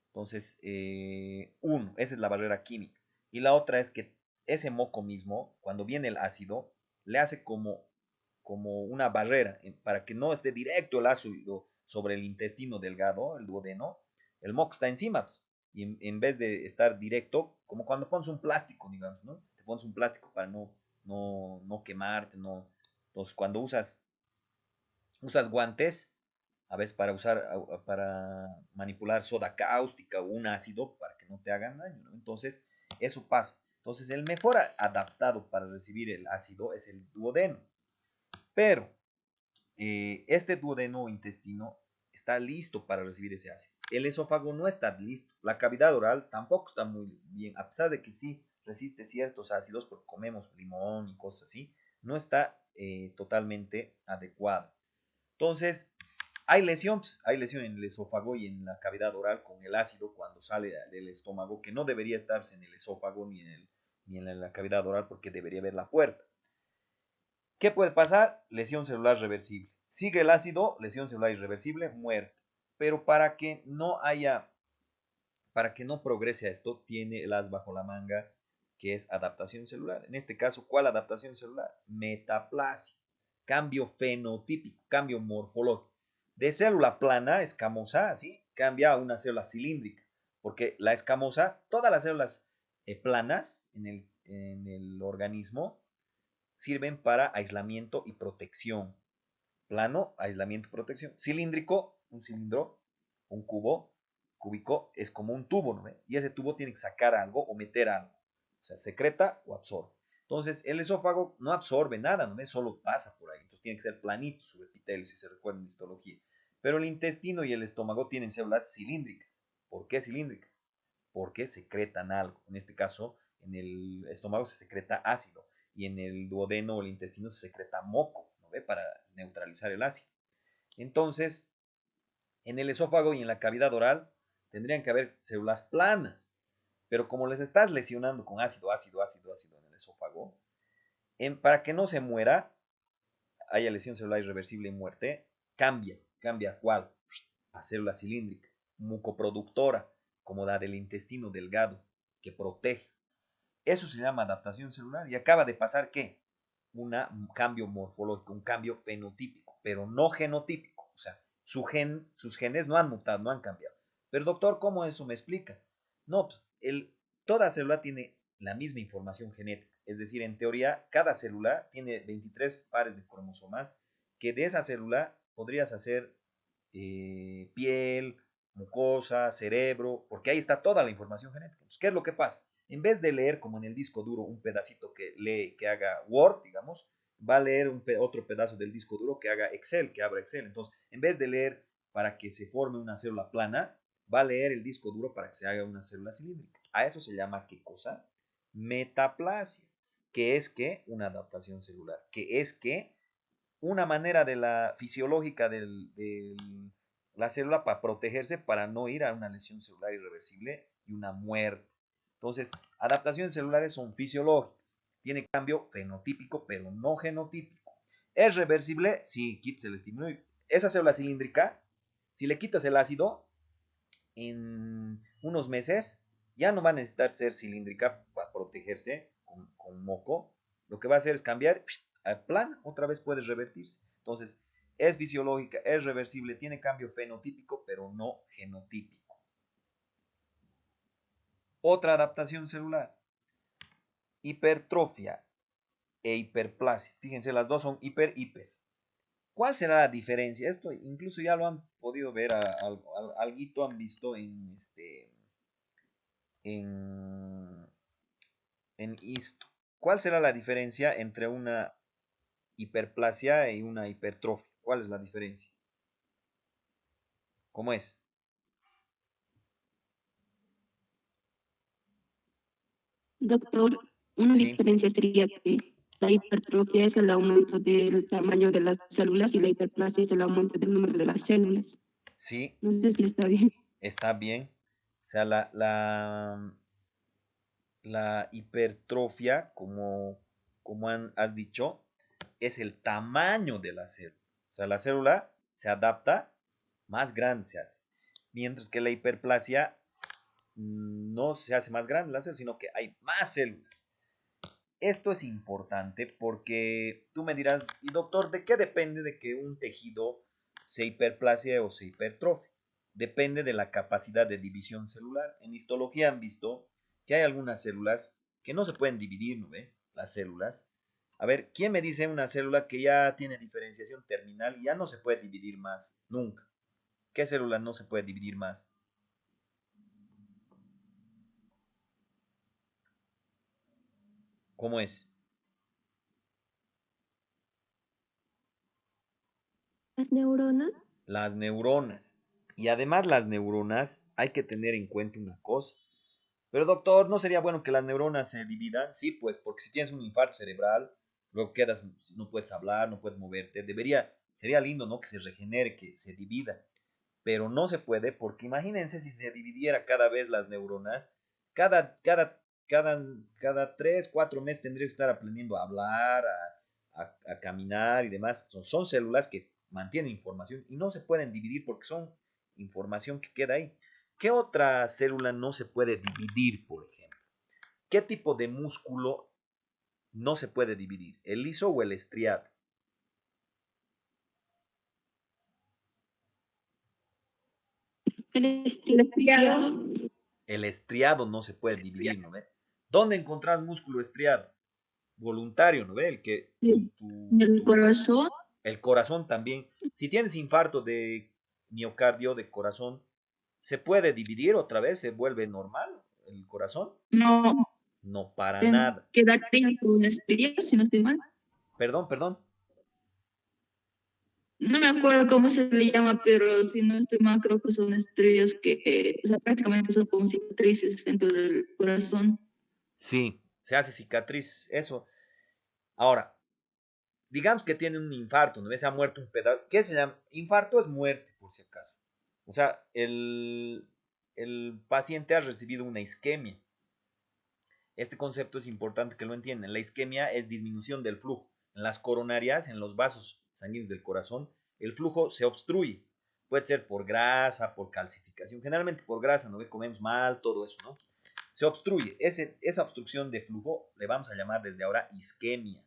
[SPEAKER 1] Entonces, esa es la barrera química. Y la otra es que ese moco mismo, cuando viene el ácido, le hace como una barrera para que no esté directo el ácido sobre el intestino delgado, el duodeno, el moco está encima, pues, y en vez de estar directo, como cuando pones un plástico, digamos, ¿no? Te pones un plástico para no quemarte, no. Entonces, cuando usas guantes, a veces para manipular soda cáustica o un ácido para que no te hagan daño, ¿no? Entonces, eso pasa. Entonces, el mejor adaptado para recibir el ácido es el duodeno. Pero este duodeno intestino está listo para recibir ese ácido. El esófago no está listo. La cavidad oral tampoco está muy bien, a pesar de que sí resiste ciertos ácidos, porque comemos limón y cosas así, no está totalmente adecuado. Entonces, hay lesión en el esófago y en la cavidad oral con el ácido cuando sale del estómago, que no debería estarse en el esófago ni en la cavidad oral porque debería haber la puerta. ¿Qué puede pasar? Lesión celular reversible. Sigue el ácido, lesión celular irreversible, muerte. Pero para que no progrese a esto, tiene el as bajo la manga, que es adaptación celular. En este caso, ¿cuál adaptación celular? Metaplasia. Cambio fenotípico, cambio morfológico. De célula plana, escamosa, así, cambia a una célula cilíndrica. Porque la escamosa, todas las células planas en el organismo sirven para aislamiento y protección. Plano, aislamiento y protección. Cilíndrico, un cilindro, un cubo, cúbico, es como un tubo, ¿no? Y ese tubo tiene que sacar algo o meter algo. O sea, secreta o absorbe. Entonces, el esófago no absorbe nada, ¿no? Solo pasa por ahí. Entonces, tiene que ser planito su epitelio, si se recuerda en histología. Pero el intestino y el estómago tienen células cilíndricas. ¿Por qué cilíndricas? Porque secretan algo. En este caso, en el estómago se secreta ácido y en el duodeno o el intestino se secreta moco, ¿no ve? Para neutralizar el ácido. Entonces, en el esófago y en la cavidad oral tendrían que haber células planas, pero como les estás lesionando con ácido, ácido, ácido, ácido en el esófago, para que no se muera, haya lesión celular irreversible y muerte, cambia ¿cuál? A célula cilíndrica, mucoproductora, como la del intestino delgado, que protege. Eso se llama adaptación celular y acaba de pasar ¿qué? Un cambio morfológico, un cambio fenotípico, pero no genotípico. O sea, sus genes no han mutado, no han cambiado. Pero doctor, ¿cómo eso me explica? No, pues, toda célula tiene la misma información genética. Es decir, en teoría, cada célula tiene 23 pares de cromosomas que de esa célula podrías hacer piel, mucosa, cerebro, porque ahí está toda la información genética. Entonces, ¿qué es lo que pasa? En vez de leer como en el disco duro un pedacito que lee, que haga Word, digamos, va a leer otro pedazo del disco duro que haga Excel, que abra Excel. Entonces, en vez de leer para que se forme una célula plana, va a leer el disco duro para que se haga una célula cilíndrica. A eso se llama ¿qué cosa? Metaplasia, que es que una adaptación celular, que es que una manera de la fisiológica de la célula para protegerse, para no ir a una lesión celular irreversible y una muerte. Entonces, adaptaciones celulares son fisiológicas. Tiene cambio fenotípico, pero no genotípico. ¿Es reversible? Sí, quitas el estímulo. Esa célula cilíndrica, si le quitas el ácido, en unos meses ya no va a necesitar ser cilíndrica para protegerse con moco. Lo que va a hacer es cambiar a plana, otra vez puede revertirse. Entonces, es fisiológica, es reversible, tiene cambio fenotípico, pero no genotípico. Otra adaptación celular, hipertrofia e hiperplasia. Fíjense, las dos son hiper. ¿Cuál será la diferencia? Esto incluso ya lo han podido ver, alguito han visto en, en esto. ¿Cuál será la diferencia entre una hiperplasia y una hipertrofia? ¿Cuál es la diferencia? ¿Cómo es?
[SPEAKER 3] Doctor, una
[SPEAKER 1] Sí,
[SPEAKER 3] diferencia sería que la hipertrofia es el aumento del tamaño de las células y la hiperplasia es el aumento del número de las células.
[SPEAKER 1] sí,
[SPEAKER 3] No sé si está bien.
[SPEAKER 1] está bien. O sea, la hipertrofia, como has dicho, es el tamaño de la célula. O sea, la célula se adapta, más grande se hace. Mientras que la hiperplasia no se hace más grande la célula, sino que hay más células. Esto es importante porque tú me dirás, y doctor, ¿de qué depende de que un tejido se hiperplasie o se hipertrofie? Depende de la capacidad de división celular. En histología han visto que hay algunas células que no se pueden dividir, ¿no ve? Las células. A ver, ¿quién me dice una célula que ya tiene diferenciación terminal y ya no se puede dividir más? Nunca. ¿Qué célula no se puede dividir más? ¿Cómo es?
[SPEAKER 3] Las neuronas.
[SPEAKER 1] Las neuronas. Y además las neuronas hay que tener en cuenta una cosa. Pero doctor, ¿no sería bueno que las neuronas se dividan? Sí, pues, porque si tienes un infarto cerebral, luego quedas, no puedes hablar, no puedes moverte. Sería lindo, ¿no? Que se regenere, que se divida. Pero no se puede porque imagínense si se dividiera cada vez las neuronas, cada, cada, cada 3, 4 meses tendría que estar aprendiendo a hablar, a caminar y demás. Son células que mantienen información y no se pueden dividir porque son información que queda ahí. ¿Qué otra célula no se puede dividir, por ejemplo? ¿Qué tipo de músculo no se puede dividir? ¿El liso o el estriado?
[SPEAKER 3] El estriado.
[SPEAKER 1] El estriado no se puede dividir, ¿no ve? ¿Dónde encontrás músculo estriado? Voluntario, ¿no ve? El que
[SPEAKER 3] El corazón.
[SPEAKER 1] el corazón también. Si tienes infarto de miocardio, de corazón, ¿se puede dividir otra vez? ¿Se vuelve normal el corazón?
[SPEAKER 3] No,
[SPEAKER 1] No, para
[SPEAKER 3] ten
[SPEAKER 1] nada.
[SPEAKER 3] que dar una estrella, si no estoy mal.
[SPEAKER 1] Perdón, perdón.
[SPEAKER 3] No me acuerdo cómo se le llama, pero si no estoy mal, creo que son estrellas que, o sea, prácticamente son como cicatrices dentro del corazón.
[SPEAKER 1] Sí, se hace cicatriz, eso. Ahora, digamos que tiene un infarto, ¿no? Se ha muerto un pedazo. ¿Qué se llama? Infarto es muerte, por si acaso. O sea, el paciente ha recibido una isquemia. Este concepto es importante que lo entiendan. La isquemia es disminución del flujo. En las coronarias, en los vasos sanguíneos del corazón, el flujo se obstruye. Puede ser por grasa, por calcificación, generalmente por grasa, ¿no? Comemos mal, todo eso, ¿no? Se obstruye. Esa obstrucción de flujo le vamos a llamar desde ahora isquemia.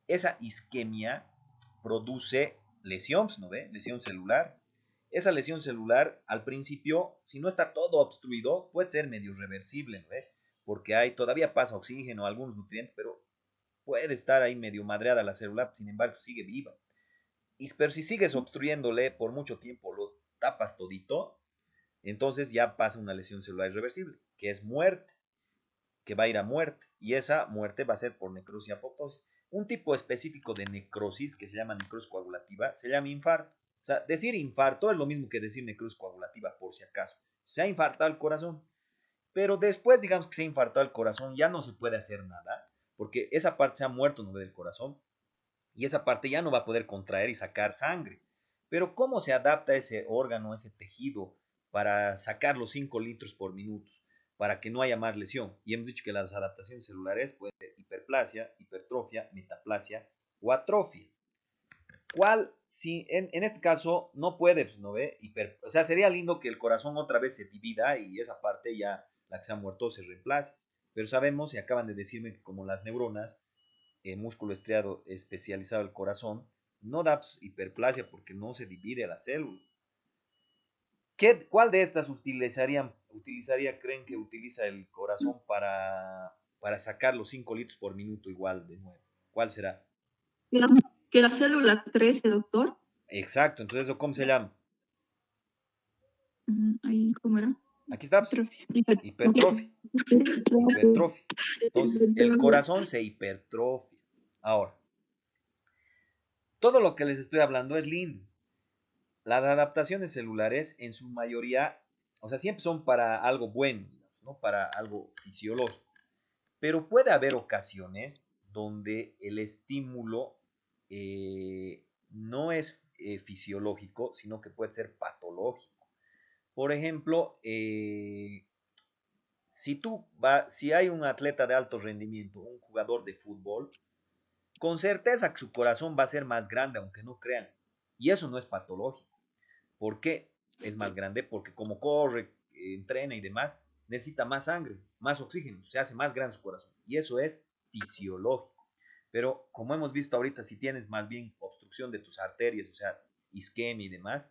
[SPEAKER 1] Esa isquemia produce lesión, ¿no ve? Lesión celular. Esa lesión celular, al principio, si no está todo obstruido, puede ser medio reversible, ¿no ve? Porque todavía pasa oxígeno, algunos nutrientes, pero puede estar ahí medio madreada la célula, sin embargo, sigue viva. Pero si sigues obstruyéndole por mucho tiempo, lo tapas todito, entonces ya pasa una lesión celular irreversible, que es muerte, que va a ir a muerte, y esa muerte va a ser por necrosis y apoptosis. Un tipo específico de necrosis, que se llama necrosis coagulativa, se llama infarto. O sea, decir infarto es lo mismo que decir necrosis coagulativa, por si acaso. Se ha infartado el corazón, pero después, digamos que se ha infartado el corazón, ya no se puede hacer nada, porque esa parte se ha muerto, ¿no?, del corazón, y esa parte ya no va a poder contraer y sacar sangre. Pero ¿cómo se adapta ese órgano, ese tejido, para sacar los 5 litros por minuto, para que no haya más lesión? Y hemos dicho que las adaptaciones celulares pueden ser hiperplasia, hipertrofia, metaplasia o atrofia. ¿Cuál? Si en este caso no puede, pues, ¿no ve? O sea, sería lindo que el corazón otra vez se divida y esa parte ya, la que se ha muerto, se reemplace. Pero sabemos, y acaban de decirme que como las neuronas, músculo estriado especializado del corazón, no da hiperplasia porque no se divide la célula. ¿Cuál de estas creen que utiliza el corazón para sacar los 5 litros por minuto igual de nuevo? ¿Cuál será?
[SPEAKER 3] que la célula crece, doctor.
[SPEAKER 1] Exacto, entonces ¿eso cómo se llama?
[SPEAKER 3] Ahí, ¿cómo era?
[SPEAKER 1] Aquí está,
[SPEAKER 3] Hipertrofia.
[SPEAKER 1] hipertrofia. Hipertrofia. Entonces, el corazón se hipertrofia. Ahora, todo lo que les estoy hablando es lindo. Las adaptaciones celulares, en su mayoría, o sea, siempre son para algo bueno, digamos, ¿no? Para algo fisiológico. Pero puede haber ocasiones donde el estímulo no es fisiológico, sino que puede ser patológico. Por ejemplo, si hay un atleta de alto rendimiento, un jugador de fútbol, con certeza que su corazón va a ser más grande, aunque no crean. Y eso no es patológico. ¿Por qué es más grande? Porque como corre, entrena y demás, necesita más sangre, más oxígeno, se hace más grande su corazón. Y eso es fisiológico. Pero como hemos visto ahorita, si tienes más bien obstrucción de tus arterias, o sea, isquemia y demás,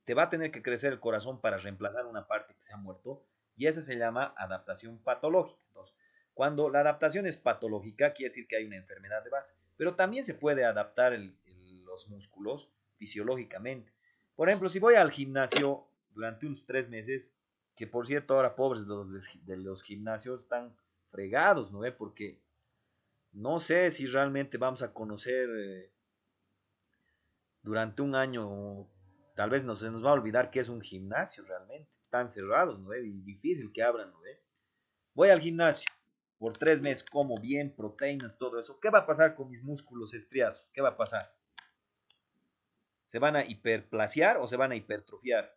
[SPEAKER 1] te va a tener que crecer el corazón para reemplazar una parte que se ha muerto y esa se llama adaptación patológica. Entonces, cuando la adaptación es patológica, quiere decir que hay una enfermedad de base, pero también se puede adaptar los músculos fisiológicamente. Por ejemplo, si voy al gimnasio durante unos 3 meses, que por cierto ahora pobres de los gimnasios están fregados, ¿no ve? Porque no sé si realmente vamos a conocer durante un año, tal vez se nos va a olvidar que es un gimnasio realmente. Están cerrados, ¿no? Y difícil que abran, ¿no? Voy al gimnasio por 3 meses, como bien, proteínas, todo eso. ¿Qué va a pasar con mis músculos estriados? ¿Qué va a pasar? ¿Se van a hiperplaciar o se van a hipertrofiar?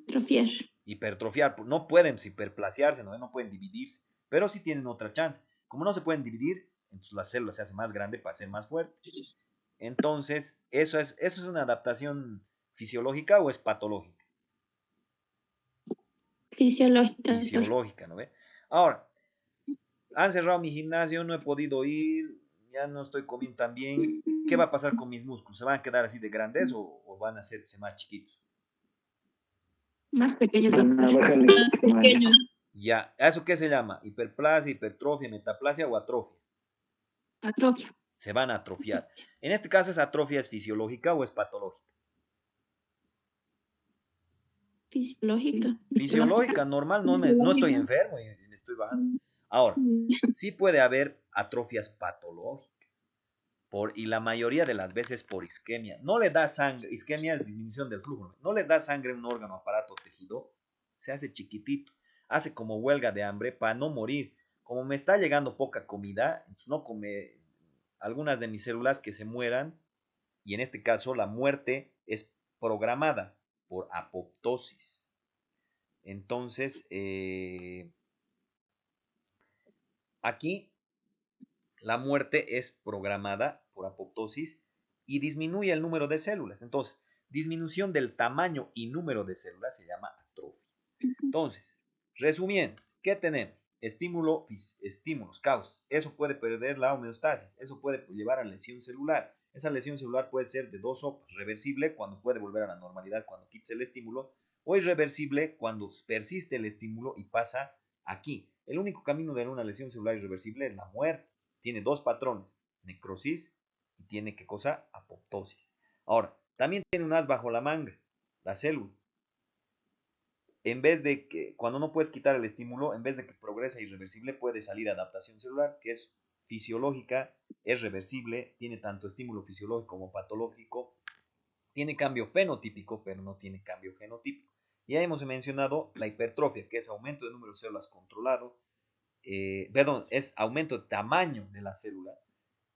[SPEAKER 3] Atrofiar.
[SPEAKER 1] Hipertrofiar, pues no pueden hiperplaciarse, ¿no? No pueden dividirse, pero sí tienen otra chance. Como no se pueden dividir, entonces la célula se hace más grande para ser más fuerte. Entonces, ¿eso es una adaptación fisiológica o es patológica?
[SPEAKER 3] Fisiológica, doctor.
[SPEAKER 1] Fisiológica, ¿no ve? Ahora, han cerrado mi gimnasio, no he podido ir, ya no estoy comiendo tan bien. ¿Qué va a pasar con mis músculos? ¿Se van a quedar así de grandes o van a hacerse más chiquitos?
[SPEAKER 3] Más pequeños, doctor. Más pequeños.
[SPEAKER 1] Ya, ¿a eso qué se llama? ¿Hiperplasia, hipertrofia, metaplasia o atrofia?
[SPEAKER 3] Atrofia.
[SPEAKER 1] Se van a atrofiar. En este caso, ¿esa atrofia es fisiológica o es patológica?
[SPEAKER 3] Fisiológica.
[SPEAKER 1] Fisiológica, normal, no estoy enfermo y me estoy bajando. Ahora, sí puede haber atrofias patológicas. Y la mayoría de las veces por isquemia. No le da sangre, isquemia es disminución del flujo, no le da sangre a un órgano, aparato, tejido, se hace chiquitito, hace como huelga de hambre para no morir. Como me está llegando poca comida, no come algunas de mis células que se mueran, y en este caso la muerte es programada por apoptosis. Entonces, aquí la muerte es programada por apoptosis y disminuye el número de células. Entonces, disminución del tamaño y número de células se llama atrofia. Entonces, resumiendo, ¿qué tenemos? Estímulos, causas. Eso puede perder la homeostasis. Eso puede llevar a lesión celular. Esa lesión celular puede ser de dos sopas. Reversible, cuando puede volver a la normalidad cuando quites el estímulo. O irreversible, cuando persiste el estímulo y pasa aquí. El único camino de una lesión celular irreversible es la muerte. Tiene dos patrones, necrosis y tiene, ¿qué cosa? Apoptosis. Ahora, también tiene un as bajo la manga, la célula. En vez de que, cuando no puedes quitar el estímulo, en vez de que progresa irreversible, puede salir adaptación celular, que es fisiológica, es reversible, tiene tanto estímulo fisiológico como patológico, tiene cambio fenotípico, pero no tiene cambio genotípico. Ya hemos mencionado la hipertrofia, que es aumento de número de células controlado, es aumento de tamaño de la célula.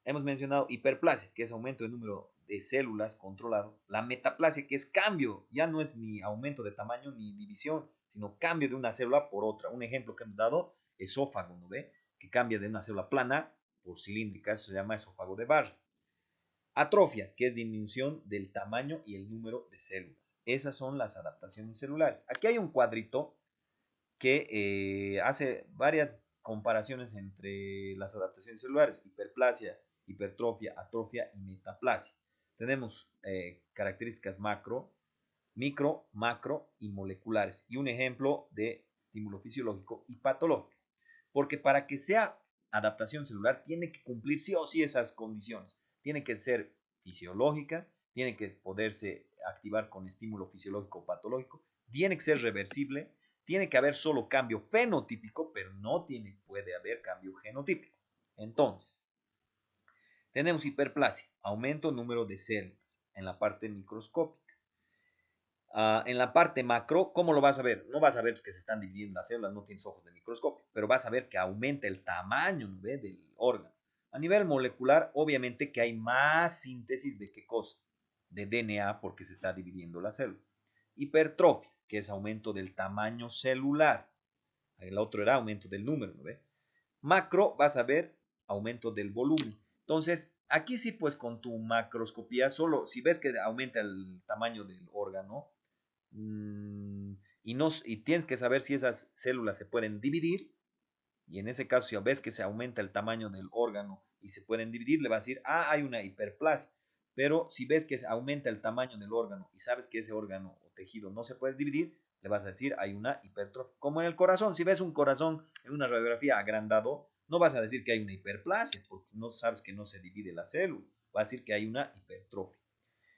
[SPEAKER 1] Hemos mencionado hiperplasia, que es aumento de número de células controlado. La metaplasia, que es cambio, ya no es ni aumento de tamaño ni división, sino cambio de una célula por otra. Un ejemplo que hemos dado, esófago, ¿no ve? Que cambia de una célula plana por cilíndrica, eso se llama esófago de Barr. Atrofia, que es disminución del tamaño y el número de células. Esas son las adaptaciones celulares. Aquí hay un cuadrito que hace varias comparaciones entre las adaptaciones celulares, hiperplasia, hipertrofia, atrofia y metaplasia. Tenemos características macro, micro, macro y moleculares. Y un ejemplo de estímulo fisiológico y patológico. Porque para que sea adaptación celular tiene que cumplir sí o sí esas condiciones. Tiene que ser fisiológica, tiene que poderse activar con estímulo fisiológico o patológico, tiene que ser reversible, tiene que haber solo cambio fenotípico, pero no puede haber cambio genotípico. Entonces, tenemos hiperplasia, aumento número de células en la parte microscópica. En la parte macro, ¿cómo lo vas a ver? No vas a ver que se están dividiendo las células, no tienes ojos de microscopio, pero vas a ver que aumenta el tamaño, ¿no ve?, del órgano. A nivel molecular, obviamente que hay más síntesis de qué cosa, de DNA, porque se está dividiendo la célula. Hipertrofia, que es aumento del tamaño celular. El otro era aumento del número, ¿no ve? Macro, vas a ver aumento del volumen. Entonces, aquí sí, pues con tu macroscopía, solo si ves que aumenta el tamaño del órgano, y tienes que saber si esas células se pueden dividir, y en ese caso si ves que se aumenta el tamaño del órgano y se pueden dividir, le vas a decir, hay una hiperplasia. Pero si ves que se aumenta el tamaño del órgano y sabes que ese órgano o tejido no se puede dividir, le vas a decir, hay una hipertrofia. Como en el corazón, si ves un corazón en una radiografía agrandado, no vas a decir que hay una hiperplasia, porque no sabes que no se divide la célula, vas a decir que hay una hipertrofia.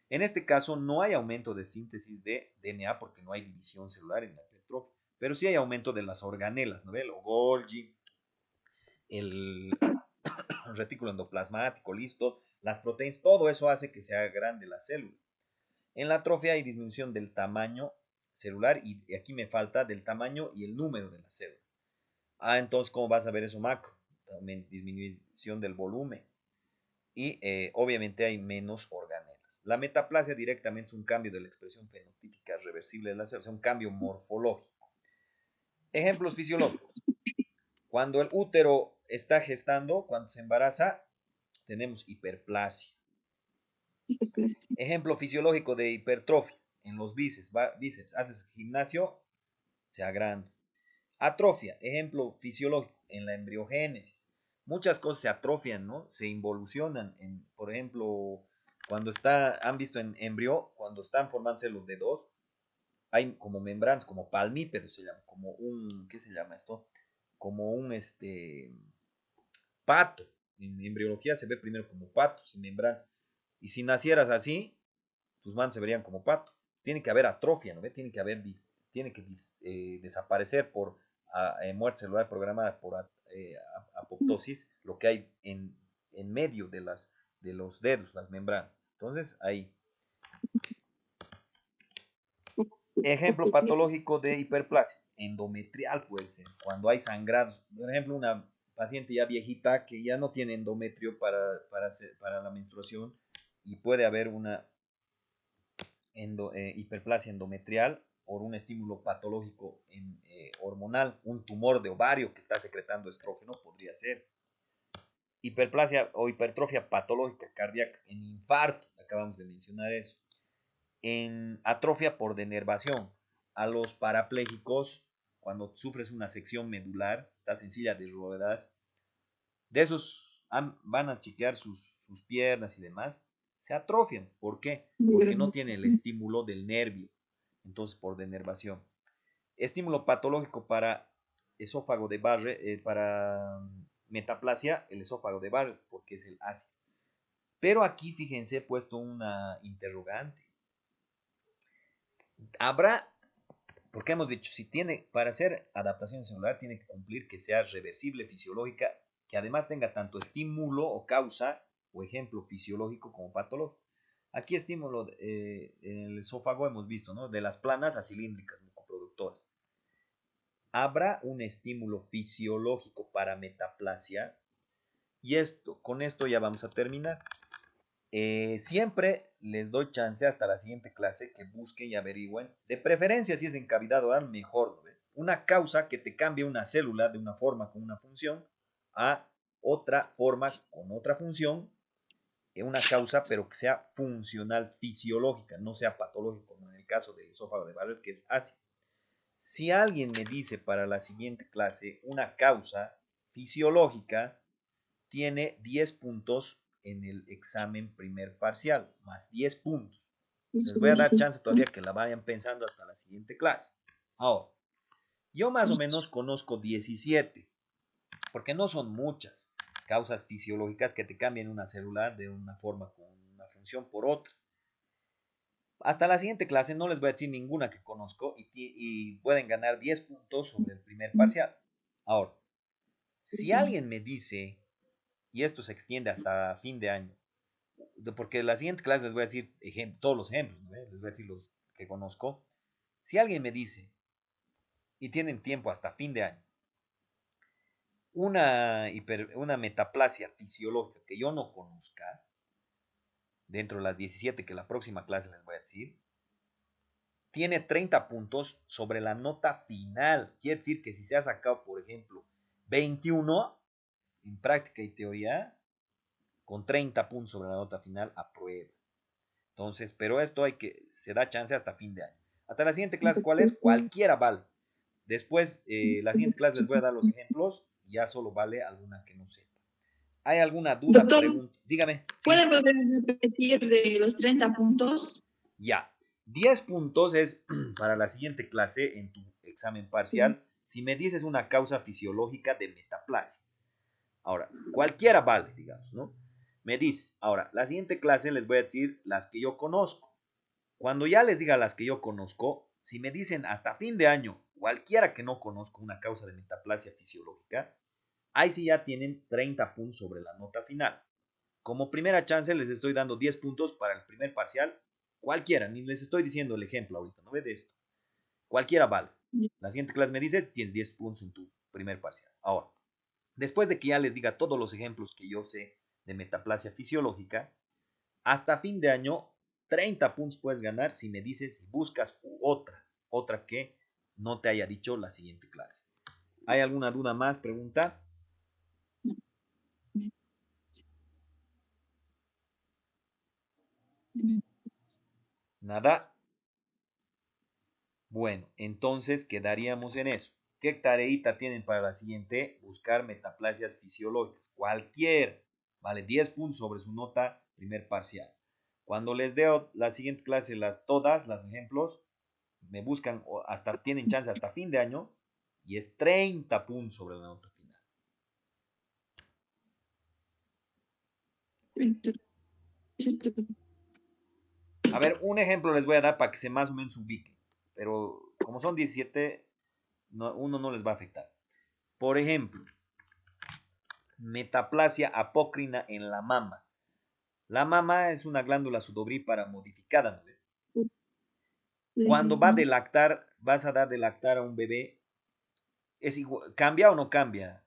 [SPEAKER 1] En este caso no hay aumento de síntesis de DNA porque no hay división celular en la hipertrofia, pero sí hay aumento de las organelas, ¿no ve? El Golgi, el retículo endoplasmático, listo, las proteínas, todo eso hace que sea grande la célula. En la atrofia hay disminución del tamaño celular y aquí me falta del tamaño y el número de las células. Entonces, ¿cómo vas a ver eso macro? También disminución del volumen y obviamente hay menos organelas. La metaplasia directamente es un cambio de la expresión fenotípica reversible de la célula, o sea, un cambio morfológico. Ejemplos fisiológicos. Cuando el útero está gestando, cuando se embaraza, tenemos hiperplasia. Ejemplo fisiológico de hipertrofia en los bíceps. Haces gimnasio, se agranda. Atrofia, ejemplo fisiológico en la embriogénesis. Muchas cosas se atrofian, ¿no? Se involucionan. Por ejemplo, han visto en embrión, cuando están formándose los dedos, hay como membranas, como palmípedos se llama, como ¿qué se llama esto? Como pato. En embriología se ve primero como patos y membranas. Y si nacieras así, tus manos se verían como pato. Tiene que haber atrofia, ¿no ve? Tiene que desaparecer por muerte celular programada por apoptosis, lo que hay en medio de los dedos, las membranas. Entonces, ahí. Ejemplo patológico de hiperplasia, endometrial puede ser, cuando hay sangrados. Por ejemplo, una paciente ya viejita que ya no tiene endometrio para la menstruación y puede haber una hiperplasia endometrial por un estímulo patológico hormonal, un tumor de ovario que está secretando estrógeno, podría ser. Hiperplasia o hipertrofia patológica cardíaca en infarto, acabamos de mencionar eso. En atrofia por denervación, a los parapléjicos, cuando sufres una sección medular, estás en silla de ruedas, de esos van a chequear sus piernas y demás, se atrofian. ¿Por qué? Porque no tiene el estímulo del nervio, entonces por denervación. Estímulo patológico para esófago de Barrett, para metaplasia, el esófago de Barrett, porque es el ácido. Pero aquí, fíjense, he puesto una interrogante. Habrá, porque hemos dicho, para hacer adaptación celular, tiene que cumplir que sea reversible, fisiológica, que además tenga tanto estímulo o causa o ejemplo fisiológico como patológico. Aquí estímulo en el esófago hemos visto, ¿no? De las planas a cilíndricas mucoproductoras. Habrá un estímulo fisiológico para metaplasia y con esto ya vamos a terminar. Siempre les doy chance hasta la siguiente clase que busquen y averigüen. De preferencia, si es en cavidad oral, mejor. ¿No? Una causa que te cambie una célula de una forma con una función a otra forma con otra función. Una causa, pero que sea funcional, fisiológica, no sea patológica, como en el caso del esófago de Barrett, que es ácido. Si alguien me dice para la siguiente clase una causa fisiológica, tiene 10 puntos en el examen primer parcial, más 10 puntos. Les voy a dar chance todavía que la vayan pensando hasta la siguiente clase. Ahora, yo más o menos conozco 17, porque no son muchas. causas fisiológicas que te cambian una célula de una forma con una función por otra. Hasta la siguiente clase no les voy a decir ninguna que conozco y pueden ganar 10 puntos sobre el primer parcial. Ahora, si alguien me dice, y esto se extiende hasta fin de año, porque la siguiente clase les voy a decir todos los ejemplos, ¿no? Les voy a decir los que conozco. Si alguien me dice, y tienen tiempo hasta fin de año, una metaplasia fisiológica que yo no conozca, dentro de las 17 que la próxima clase les voy a decir, tiene 30 puntos sobre la nota final. Quiere decir que si se ha sacado, por ejemplo, 21 en práctica y teoría, con 30 puntos sobre la nota final, aprueba. Entonces, pero esto se da chance hasta fin de año. Hasta la siguiente clase, ¿cuál es? Cualquiera vale. Después, la siguiente clase les voy a dar los ejemplos, ya solo vale alguna que no sepa. ¿Hay alguna duda,
[SPEAKER 3] Doctor,
[SPEAKER 1] pregunta? Dígame.
[SPEAKER 3] ¿puede volver a repetir de los 30 puntos?
[SPEAKER 1] Ya. 10 puntos es para la siguiente clase en tu examen parcial. Si me dices una causa fisiológica de metaplasia. Ahora, cualquiera vale, digamos, ¿no? Me dices, ahora, la siguiente clase les voy a decir las que yo conozco. Cuando ya les diga las que yo conozco, si me dicen hasta fin de año, cualquiera que no conozco una causa de metaplasia fisiológica, ahí sí ya tienen 30 puntos sobre la nota final. Como primera chance les estoy dando 10 puntos para el primer parcial, cualquiera, ni les estoy diciendo el ejemplo ahorita, no ve de esto. Cualquiera vale. La siguiente clase me dice, tienes 10 puntos en tu primer parcial. Ahora, después de que ya les diga todos los ejemplos que yo sé de metaplasia fisiológica, hasta fin de año 30 puntos puedes ganar si me dices, si buscas otra que no te haya dicho la siguiente clase. ¿Hay alguna duda más? Pregunta. Nada. Bueno, entonces quedaríamos en eso. ¿Qué tareita tienen para la siguiente? Buscar metaplasias fisiológicas. Cualquier. Vale, 10 puntos sobre su nota primer parcial. Cuando les dé la siguiente clase todas, los ejemplos, me buscan, tienen chance hasta fin de año, y es 30 puntos sobre la nota final. A ver, un ejemplo les voy a dar para que se más o menos ubiquen, pero como son 17, uno no les va a afectar. Por ejemplo, metaplasia apócrina en la mama. La mama es una glándula sudorípara modificada, ¿no? Cuando va de lactar, vas a dar de lactar a un bebé, ¿cambia o no cambia?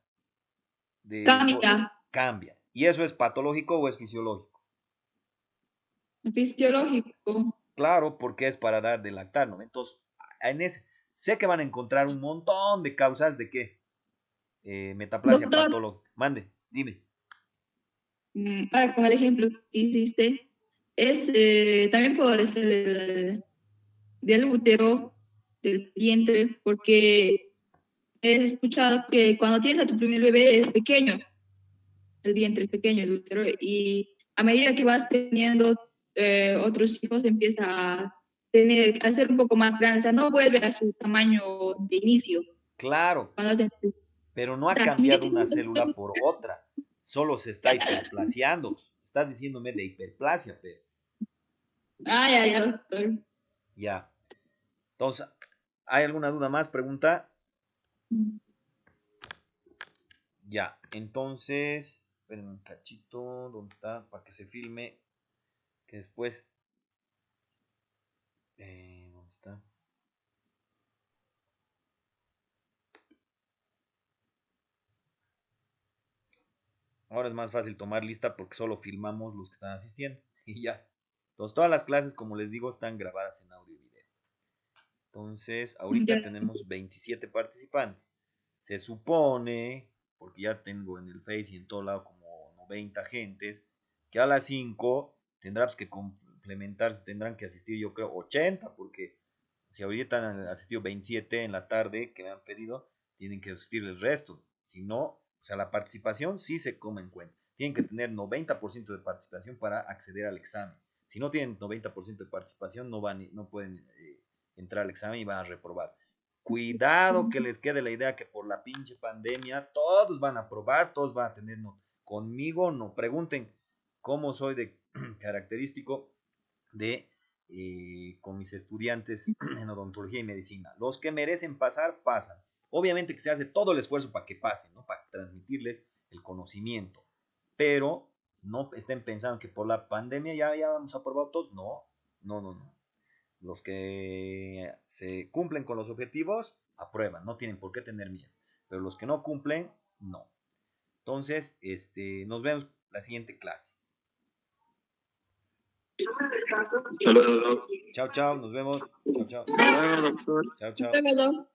[SPEAKER 3] Cambia.
[SPEAKER 1] Cambia. ¿Y eso es patológico o es fisiológico?
[SPEAKER 3] Fisiológico.
[SPEAKER 1] Claro, porque es para dar de lactar, ¿no? Entonces, sé que van a encontrar un montón de causas de qué. Metaplasia
[SPEAKER 3] Doctor,
[SPEAKER 1] patológica. Mande, dime.
[SPEAKER 3] ahora con el ejemplo que hiciste, también puede ser del útero, del vientre, porque he escuchado que cuando tienes a tu primer bebé es pequeño, el vientre es pequeño, el útero, y a medida que vas teniendo otros hijos empieza a ser un poco más grande, o sea, no vuelve a su tamaño de inicio.
[SPEAKER 1] Claro, pero no ha cambiado una célula por otra, solo se está hiperplasiando. Estás diciéndome de hiperplasia, pero.
[SPEAKER 3] Ya, doctor.
[SPEAKER 1] Ya. Entonces, ¿hay alguna duda más? Pregunta. Ya, entonces, esperen un cachito, ¿dónde está? Para que se filme, que después, ¿dónde está? Ahora es más fácil tomar lista porque solo filmamos los que están asistiendo y ya. Entonces, todas las clases, como les digo, están grabadas en audio y video. Entonces, ahorita tenemos 27 participantes. Se supone, porque ya tengo en el Face y en todo lado como 90 gentes, que a las 5 tendrás que complementarse, tendrán que asistir yo creo 80, porque si ahorita han asistido 27 en la tarde que me han pedido, tienen que asistir el resto. Si no, o sea, la participación sí se come en cuenta. Tienen que tener 90% de participación para acceder al examen. Si no tienen 90% de participación, no pueden entrar al examen y van a reprobar. Cuidado que les quede la idea que por la pinche pandemia todos van a aprobar, todos van a tener conmigo no. Pregunten cómo soy de característico de con mis estudiantes en odontología y medicina. Los que merecen pasar, pasan. Obviamente que se hace todo el esfuerzo para que pasen, ¿no? Para transmitirles el conocimiento. Pero no estén pensando que por la pandemia ya hemos aprobado todos. No, no, no, no. Los que se cumplen con los objetivos, aprueban. No tienen por qué tener miedo. Pero los que no cumplen, no. Entonces, nos vemos la siguiente clase.
[SPEAKER 2] Saludos.
[SPEAKER 1] Chao, chao, nos vemos. Chao, chao.
[SPEAKER 2] Nos vemos, doctor.
[SPEAKER 1] Chao, chao.
[SPEAKER 3] Hasta luego.